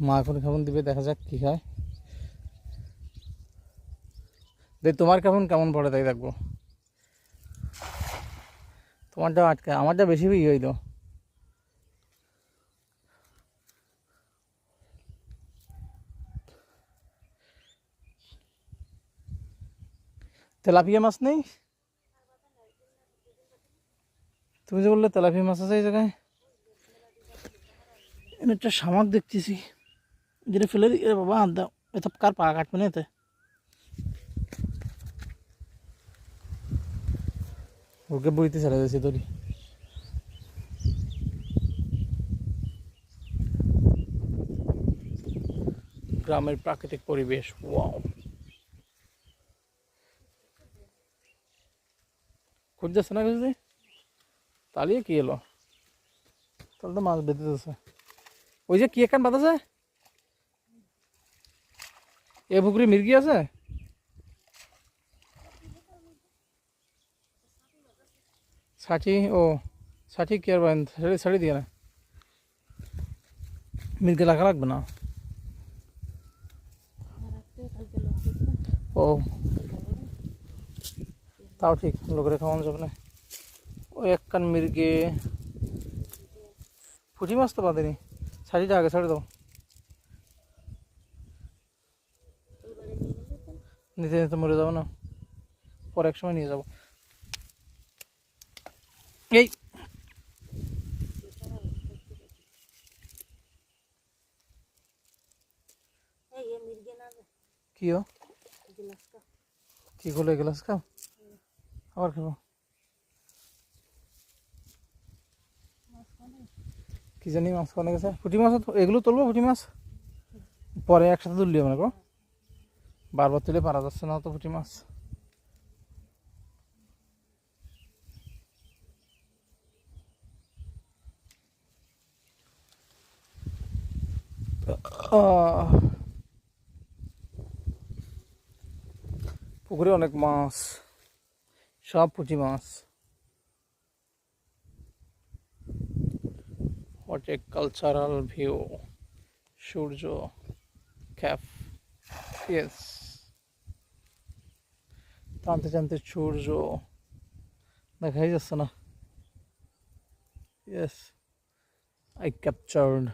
মা এখন কেমন দিবে দেখা যাক কী খায়। দেখ তোমার কেমন পড়ে তাই দেখবো। তোমারটা আটকে, আমারটা বেশি হইল। তেলাপিয়া মাছ নেই? তুমি যে বললে তেলাপিয়া মাছ আছে এই জায়গায়। এনে একটা শামাক দেখতেছি, যেটা ফেলে দিই। বাবা হাত দাও, এত কার পা কাটবে না এতে। ওকে বইতে ছেড়ে দিয়েছি তোরই। গ্রামের প্রাকৃতিক পরিবেশ, ওয়াও। খুঁজতেছে না কিছু, তালিয়ে কি এলো? তাহলে তো মাছ বেঁধে দিতেছে। ওই যে কি এখান বাতাসে এ পুকুরে মির্গি আছে। ষাটি, ও ষাটি কি আর ছাড়ি দিয়ে না, মির্গি রাখা লাগবে না। ও তাও ঠিক, লোকের খাওয়ানো যাবে না। ওই একখান মির্গে পুঁটি মাছ তো বাঁধেনি, ছাড়িটা আগে ছাড়ে দাও। নিতে নিতে মরে যাবো না, পরে এক সময় নিয়ে যাবো। এই কি কি করলো, গ্লাস খাও, আবার খাবো কি জানি। মাছ খাওয়ানো গেছে, পুঁটি মাছ এগুলো তুলবো, পুঁটি মাছ পরে একসাথে তুললি মনে করো, বারবার তুলে পারা যাচ্ছে না তো পুঁটি মাছ। পুকুরে অনেক মাছ, সব পুঁটি মাছ। হোয়াট এ কালচারাল ভিউ, সূর্য, ক্যাফ, ইয়েস, টানতে টানতে সূর্য দেখাই যাচ্ছে না। Yes, I captured